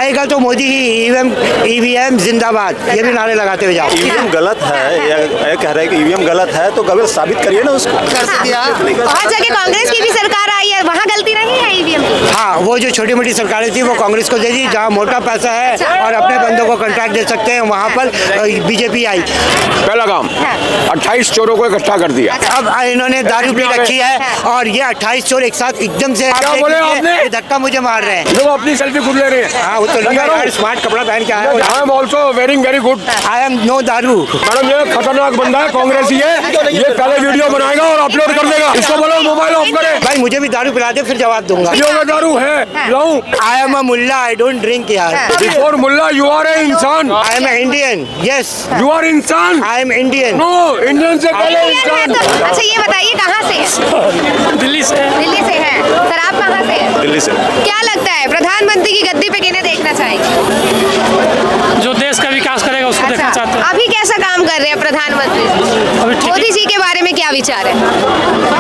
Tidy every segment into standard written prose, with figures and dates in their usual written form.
आएगा तो मोदी ही, ईवीएम जिंदाबाद, ये भी नारे लगाते हुए जाओ। ईवीएम गलत है या कह रहे हैं कि ईवीएम गलत है तो गलत साबित करिए ना उसको। हर जगह कांग्रेस की भी सरकार आई है, वहाँ गलती नहीं है ईवीएम की? हाँ, वो जो छोटी मोटी सरकारें थी वो कांग्रेस को दे दी, जहाँ मोटा पैसा है और अपने बंदों को कॉन्ट्रैक्ट दे सकते हैं, वहाँ पर बीजेपी आई। पहला काम 28 चोरों को इकट्ठा कर दिया। अब इन्होंने दारू पी रखी है और ये 28 चोर एक साथ एकदम से क्या बोले आपने? धक्का मुझे मार रहे हैं। लोग अपनी सेल्फी खुद ले रहे हैं। हाँ, वो तो स्मार्ट कपड़ा पहन के आया। I am also wearing very good. I am no दारू। मैडम ये खतरनाक बंदा है, कांग्रेसी है, ये पहले वीडियो बनाएगा और अपलोड कर देगा। इसको बोलो मोबाइल ऑफ करे। भाई मुझे भी दारू पिला दे, फिर जवाब दूंगा। दारू है लाऊं? I am a Mulla, I don't drink यार। Before mullah you are a insaan. I am Indian, yes. You are insaan. I am Indian. No, Indian से पहले इंसान। अच्छा ये बताइए कहाँ से है? दिल्ली से। दिल्ली से है सर, आप कहाँ से हैं? दिल्ली से। क्या लगता है प्रधानमंत्री की गद्दी पे किन्हें देखना चाहेंगे? जो देश का विकास करेगा उसको देखना चाहते हैं। अभी कैसा काम कर रहे हैं प्रधानमंत्री? अभी ठीक मोदी जी के बारे में क्या विचार है?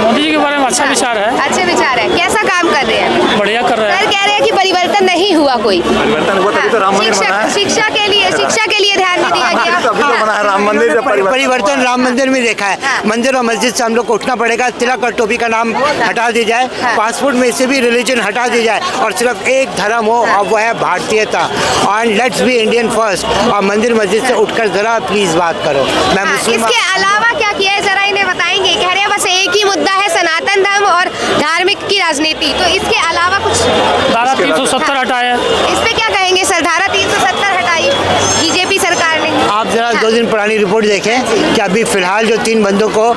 मोदी जी के बारे में अच्छा विचार है, अच्छे विचार है। कैसा काम कर रहे हैं? बढ़िया कर रहे हैं। सर कह रहे हैं कि परिवर्तन नहीं हुआ कोई। परिवर्तन हुआ तभी तो राम मंदिर बना है। शिक्षा के लिए ध्यान नहीं दिया गया। तभी तो बना है राम मंदिर। जब परिवर्तन राम मंदिर में देखा है। मंदिर और मस्जिद से हम लोग को उठना पड़ेगा। तिलक और टोपी का नाम हटा दी जाए, पासपोर्ट में से भी रिलीजन हटा दी जाए और सिर्फ एक धर्म हो और वह है भारतीयता। And let's be Indian first. और मंदिर मस्जिद से उठकर जरा प्लीज बात करो। मैं मुस्लिम। इसके अलावा क्या किया है जरा इन्हें बताएंगे? कह रहे हैं बस एक ही मुद्दा है, सनातन धर्म और धार्मिक की राजनीति। तो इसके अलावा कुछ? धारा 370 हटाया। इस पे क्या कहेंगे सर? धारा 370 हटाई बीजेपी सरकार ने। आप जरा 2 दिन पुरानी रिपोर्ट देखें कि अभी फिलहाल जो 3 बंदों को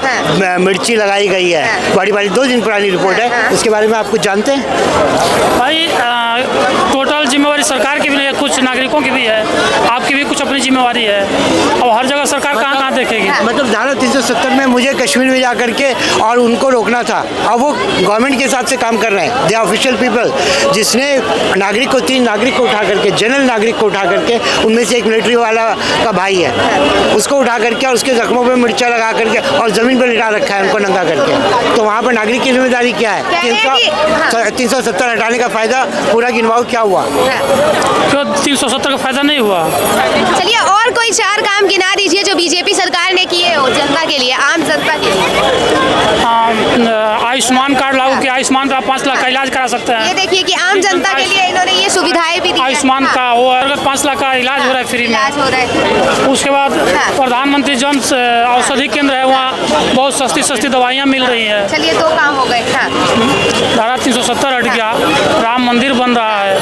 मिर्ची लगाई गई है, बड़ी 2 दिन पुरानी रिपोर्ट है, उसके बारे में आप कुछ जानते हैं? भाई टोटल जिम्मेवारी सरकार की भी नहीं है, कुछ नागरिकों की भी है, आपकी भी कुछ अपनी जिम्मेवारी है। अब हर जगह सरकार कहाँ देखेगी? मतलब धारा 370 में मुझे कश्मीर में जाकर के और उनको रोकना था। अब वो गवर्नमेंट के हिसाब से काम कर रहे हैं। दे ऑफिशियल पीपल। जिसने नागरिक को 3 नागरिक को उठा करके, जनरल नागरिक को उठा करके, उनमें से एक मिलिट्री वाला का भाई है, उसको उठा करके और उसके जख्मों पे मिर्चा लगा करके और जमीन पर लिटा रखा है उनको नंगा करके। तो वहाँ पर नागरिक की जिम्मेदारी क्या है? 370 हटाने का फायदा पूरा गिनवाओ क्या हुआ? क्यों 370 का फायदा नहीं हुआ? चलिए और कोई 4 काम गिना दीजिए जो बीजेपी सरकार ने किए हो जनता के लिए, आम जनता के लिए। आयुष्मान कार्ड लागू किया, आयुष्मान का 5 लाख का इलाज करा सकते ये हैं। देखिए कि आम जनता के लिए इन्होंने ये सुविधाएं भी दी है। आयुष्मान का वो अगर 5 लाख का इलाज हो रहा है फ्री में। इलाज हो रहा है। उसके बाद प्रधानमंत्री जन औषधि केंद्र है, वहाँ बहुत सस्ती दवाइयाँ मिल रही है। चलिए 2 काम हो गए। हाँ। धारा 370 हट गया, राम मंदिर बन रहा है।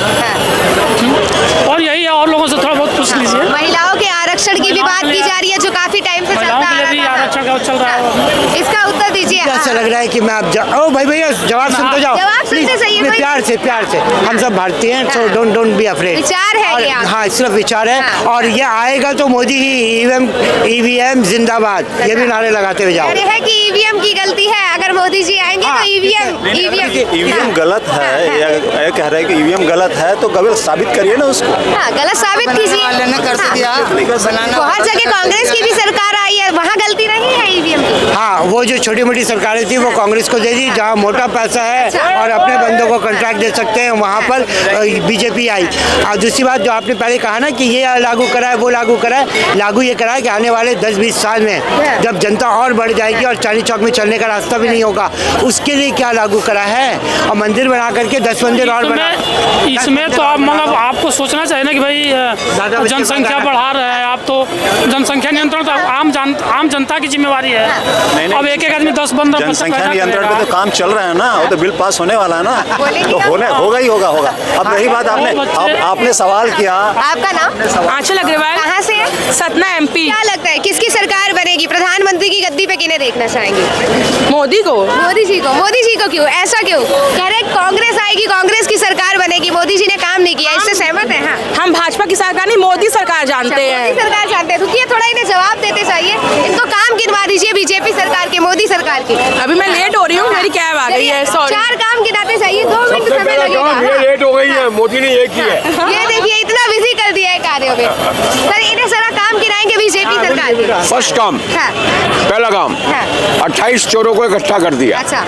और यही है, और लोगों से थोड़ा बहुत पूछ लीजिए। महिलाओं के आरक्षण की भी बात की जा रही है जो काफी टाइम से महिलाओं के लिए भी आरक्षण का चल रहा है। इसका उत्तर दीजिए। ऐसा लग रहा है कि मैं आप ओ भाई भैया जवाब सुनते जाओ। जवाब सुनते जाइए भाई। प्यार से हम सब भारतीय हैं, सो डोंट बी अफ्रेड। विचार है ये आपका। हाँ, सिर्फ विचार है। और ये आएगा तो मोदी ही, ईवीएम जिंदाबाद, ये भी नारे लगाते हुए जाओ। कह रहे हैं कि ईवीएम की गलती है, अगर मोदी जी आएंगे तो ईवीएम गलत है या कह रहे हैं कि ईवीएम गलत है तो गलत साबित करिए ना उसको। हाँ, गलत साबित कीजिए। तो हर जगह कांग्रेस की भी सरकार आई है, वहाँ गलती नहीं है ईवीएम की? हाँ, वो जो छोटी मोटी सरकारें थी वो कांग्रेस को दे दी, जहाँ मोटा पैसा है और अपने बंदों को कॉन्ट्रैक्ट दे सकते हैं, वहाँ पर बीजेपी आई। और दूसरी बात जो आपने पहले कहा ना कि ये लागू करा है, वो लागू करा है, लागू ये करा है कि आने वाले 10-20 साल में जब जनता और बढ़ जाएगी और चांदनी चौक में चलने का रास्ता भी नहीं होगा, उसके लिए क्या लागू करा है? और मंदिर बना करके 10 मंदिर और बना। इसमें तो आप मतलब आपको सोचना चाहिए ना कि भाई जनसंख्या बढ़ा रहे हैं आप, तो जनसंख्या नियंत्रण तो आम जनता की जिम्मेवारी है। अब एक आदमी 10-15 जनसंख्या नियंत्रण पे तो काम चल रहा है ना, वो तो बिल पास होने वाला है ना, तो होगा ही होगा। अब रही बात आपने सवाल किया। आपका नाम? आंचल अग्रवाल। कहाँ से है? सतना एमपी। क्या लगता है किसकी सरकार बनेगी? प्रधानमंत्री की गद्दी पे किन्हें देखना चाहेंगे? मोदी को। मोदी जी को। मोदी जी को क्यों? ऐसा क्यों? कह रहे कांग्रेस आएगी, कांग्रेस की सरकार बनेगी, मोदी जी ने काम नहीं किया, इससे सहमत है? हाँ। हम भाजपा की सरकार नहीं, मोदी सरकार जानते हैं। मोदी सरकार जानते हैं। रुकिए थोड़ा, इन्हें जवाब देते चाहिए। इनको काम गिनवा दीजिए बीजेपी सरकार के, मोदी सरकार के। अभी मैं लेट हो रही हूँ, मेरी कैब आ गई है, सॉरी। 4 काम गिनाते चाहिए, 2 मिनट समय लगेगा। ये लेट हो गई है, मोदी ने ये किया है। ये देखिए इतना बिजी कर दिया है कार्यों में। सर इन्हें सारा काम गिनाएंगे बीजेपी बीजेपी सरकार की। फर्स्ट काम, हाँ, पहला काम, हाँ। 28 चोरों को इकट्ठा कर दिया अच्छा,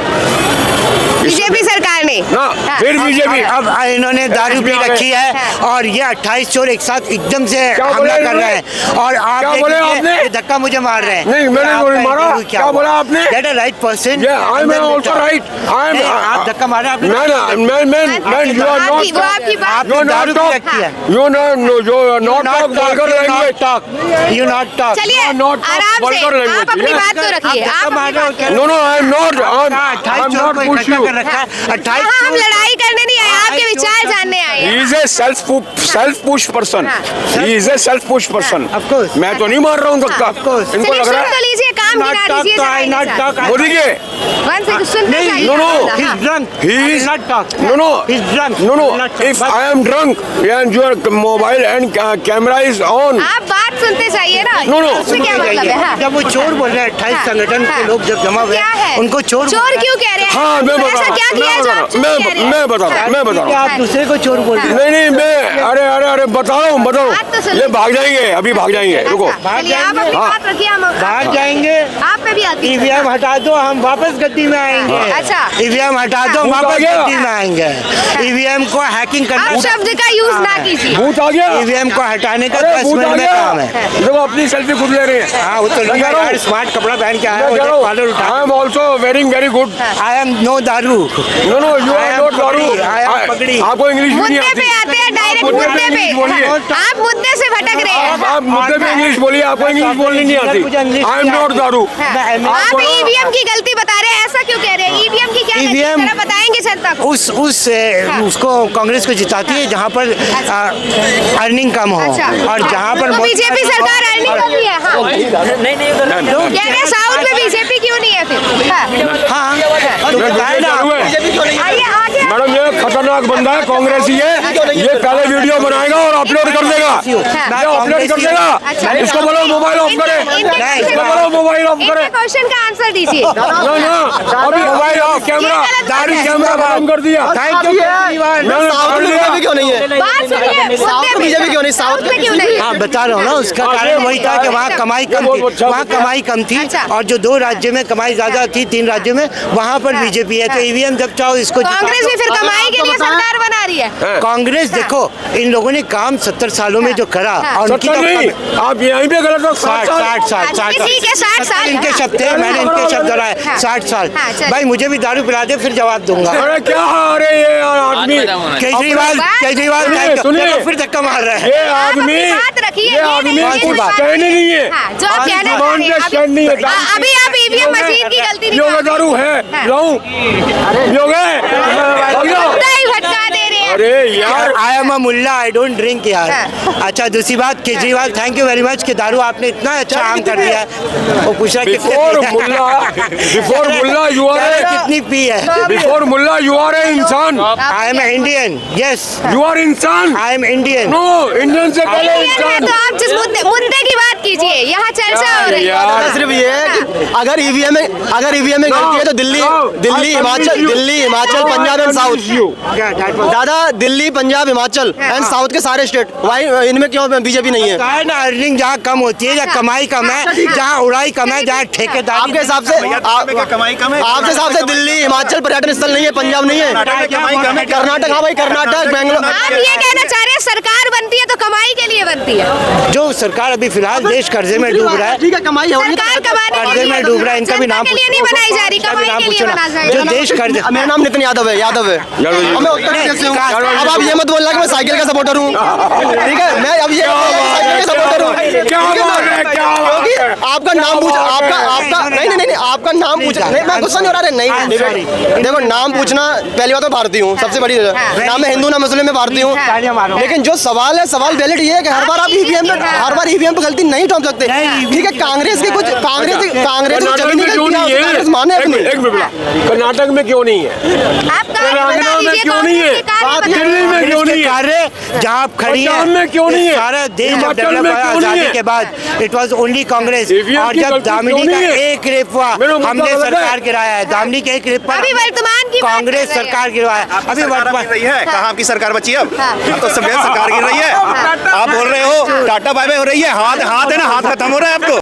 बीजेपी सरकार ने ना, हाँ। फिर बीजेपी अब इन्होंने दारू पी रखी है और ये 28 चोर एक साथ एकदम से क्या हमला बोले कर इन्होंने? रहे हैं और आप क्या देख बोले लीजिए, आपने? ये धक्का मुझे मार रहे हैं। नहीं, मैंने आपका नहीं मारा। इंटरव्यू क्या बोला आपने? Get a right person. I am also right, I am, आप धक्का मारे आपने। मैं यू आर आपकी- वो नॉट, आपकी बात यू आर दारू नॉट पी टॉक, रखी है। You not talk vulgar language, You not talk. चलिए You are not आराम से vulgar language. आप अपनी Yes. बात तो रखिए, आप आप धक्का अपनी मार रहे हो बात क्या? करिए। No I am not, I 28 am चोर नॉट को पुश इकट्ठा यू, कर रखा है। 28 हाँ, हम चोर- लड़ाई करने नहीं आए, आपके विचार जानने आए he हैं। is a self push person, हाँ। he is a self push person, Of course. मैं तो नहीं मार रहा हूँ धक्का, course. इनको चलिए लग रहा सुन तो है लीजिए, काम Not गिना talk लीजिए तो जरा I एक not साथ। talk. मोदी के वन से सुनते नहीं, जाइए। no, no, हाँ। He's drunk. He I is- will not talk. no, He's drunk. no, He will not talk. if But- I am drunk and your mobile and camera is on, आप बात सुनते जाइए ना, No, no. उससे क्या सुनते मतलब जाइए। है? हाँ। जब वो चोर बोल रहे हैं 28 हाँ। संगठन के हाँ। लोग जब जमा हुए क्या है? उनको चोर चोर क्यों कह रहे हैं? हाँ मैं तो बता ऐसा क्या किया जो आप चोर कह रहे हैं? मैं बता रहा हूँ, मैं बता रहा हूँ, आप दूसरे को चोर बोल रहे हैं। नहीं मैं अरे बता रहा हूँ बात तो सुन ये लीजिए। भाग जाएंगे, अभी भाग जाएंगे, रुको, अच्छा, चलिए आप अपनी हाँ। बात रखिए, हम भाग जाएंगे। आप पे भी आती है। ईवीएम हटा दो, हम वापस गद्दी में आएंगे। अच्छा। ईवीएम हटा दो, भूत आ वापस गया। गद्दी में आएंगे। ईवीएम को हैकिंग आप करना शब्द का यूज ना कीजिए। भूत आ गया, ईवीएम को हटाने का अरे 10 भूत आ मिनट में गया, काम है। देखो अपनी सेल्फी खुद ले रहे हैं, हाँ वो तो नहीं मैं कह रहा हूँ। यार, स्मार्ट कपड़ा पहन के आया मैं वो कह रहा देख, हूँ, कॉलर उठा I am also wearing very good, I am no दारू। no you I are am not दारू, पगड़ी, I am पगड़ी। आपको इंग्लिश भी नहीं मुद्दे आती, पे आते हैं, डायरेक्ट मुद्दे पे मुद्दे इंग्लिश पे। बोलिए। आप मुद्दे से भटक रहे हैं। आप मुद्दे में इंग्लिश बोलिए, आपको इंग्लिश बोलनी नहीं आती, आई एम नॉट दारू, आप बोलो। ईवीएम की गलती बता रहे हैं, ऐसा क्यों कह रहे हैं? ईवीएम की क्या गलती है? EVM जरा बताएंगे जनता को। उसको कांग्रेस को जिताती है जहाँ पर अर्निंग कम हो अच्छा। और जहाँ पर तो बीजेपी सरकार अर्निंग कर रही है। हाँ। कह रहे हैं साउथ में बीजेपी क्यों नहीं है फिर? हाँ। हाँ तो बताए ना दारू है। आइए आगे। मैडम ये खतरनाक बंदा है, कांग्रेसी है, ये पहले वीडियो बनाएगा और अपलोड कर देगा, ये अपलोड कर देगा, अच्छा। इसको बोलो मोबाइल ऑफ करे, इसको बोलो मोबाइल ऑफ करे, इनके क्वेश्चन का आंसर दीजिए। ना अभी मोबाइल ऑफ, कैमरा दारू कैमरा बंद कर दिया, थैंक यू केजरीवाल। साउथ में बीजेपी क्यों नहीं है? बात सुनिए। साउथ में बीजेपी क्यों नहीं? साउथ में क्यों नहीं? हाँ बता रहा हूँ ना, उसका कारण वही था कि वहाँ कमाई कम थी, वहाँ कमाई कम थी अच्छा। और जो 2 राज्यों में कमाई ज्यादा थी, 3 राज्यों में वहाँ पर बीजेपी है। तो ईवीएम जब चाहो इसको कांग्रेस भी फिर कमाई के लिए सरकार बना रही है। कांग्रेस देखो इन लोगों ने काम 70 सालों में जो करा और उनकी सत्तर नहीं, आप यहीं पे गलत हो, 60 साल ठीक है, 60 साल। इनके शब्द थे, मैंने इनके शब्द दोहराए, 60 साल। हाँ, चलिए। भाई मुझे भी दारू पिला दे, फिर जवाब दूंगा। अरे क्या, अरे ये आदमी, केजरीवाल बात- सुनिए, देखो, फिर धक्का मार रहा है। ये आप अपनी आदमी, बात रखिए, ये आदमी नहीं, कुछ बात- कहने नहीं है, हाँ, जो आप कहना चाह जुबान रहे पे हैं, स्टैंड नहीं है, अभी आप ईवीएम मशीन की गलती योगा निकाल दारू है, हाँ। लाऊं, योगा है, भाग जाओ। मुद्दा ही भटका दे रहे हैं। अरे यार I am a Mulla, I don't drink यार। हाँ। अच्छा दूसरी बात, Kejriwal thank you very much कि दारू आपने इतना अच्छा काम कर दिया है। वो पूछ रहा है कितने बिफोर पी है? मुल्ला यू आर ए, कितनी पी है? Before mullah you are a insaan, I am Indian, yes you are insaan, I am Indian. No Indian से पहले इंडियन है इंसान। तो आप जिस मुद्दे की बात कीजिए, यहाँ चर्चा हो रही यार। है। सिर्फ ये है कि अगर ईवीएम में गलती है तो दिल्ली हिमाचल पंजाब एंड साउथ, दादा दिल्ली पंजाब हिमाचल एंड साउथ के सारे स्टेट, वाई इनमें क्यों बीजेपी नहीं है? कहा है ना, अर्निंग जहाँ कम होती है, जहाँ कमाई कम है, जहाँ उड़ाई कम है, जहाँ ठेकेदारी आपके हिसाब से कमाई कम है? आपके हिसाब से दिल्ली हिमाचल पर्यटन स्थल नहीं है, पंजाब नहीं है, कर्नाटक, हाँ भाई कर्नाटक, बेंगलोर। आप ये कहना चाह रहे हैं सरकार बनती है तो कमाई के लिए बनती है? जो सरकार अभी फिलहाल देश कर्जे में डूब रहा है, ठीक है, कमाई है, सरकार कमाने के कर्जे लिए में डूब रहा है, इनका भी नाम जनता के लिए नहीं बनाई जा रही, इनका भी कमाई नाम के लिए पूछो ना। बना जा जो रही। देश कर्जे, मेरा नाम नितिन यादव है, और मैं उत्तर प्रदेश से हूँ। अब आप ये मत बोलना कि मैं साइकिल का सपोर्टर हूँ, ठीक है? मैं अब ये साइकिल का सपोर्टर हूँ, क्या बात है, क्या बात क्योंकि है? आपका नाम पूछा, आपका नहीं, आपका नाम पूछा, नहीं मैं गुस्सा नहीं हो रहा, नहीं देखो नाम पूछना, पहली बात तो भारतीय हूँ, सबसे बड़ी नाम मैं हिंदू ना मुस्लिम में भारतीय हूँ, लेकिन जो सवाल है, सवाल वैलिड ये है कि हर बार आप ईवीएम पे गलती नहीं ठोक सकते, ठीक है? कांग्रेस की कांग्रेस कर्नाटक जमीनी में क्यों नहीं गलतियां है? माने अपनी। एक मिनट, कर्नाटक में क्यों नहीं है? आप तेलंगाना में क्यों नहीं है? दिल्ली में क्यों नहीं है? कार्य जहाँ आप खड़ी हैं, पंजाब में क्यों नहीं है? सारा देश जब हिमाचल डेवलप में हुआ क्यों नहीं आजादी है? के बाद, it was only Congress. EVM और की जब गलती दामिनी क्यों का नहीं है? एक रेप हुआ, हमने सरकार गिराया है। दामनी के क्लिप पर अभी वर्तमान की बात कांग्रेस कर रहे हैं। सरकार गिरवाया अभी वर्तमान रही है कहाँ आपकी सरकार बची अब हाँ। अब तो सब सरकार गिर रही है। आप बोल रहे हो टाटा बाय बाय हो रही है, हाथ हाथ है ना, हाथ खत्म हो रहा है अब तो।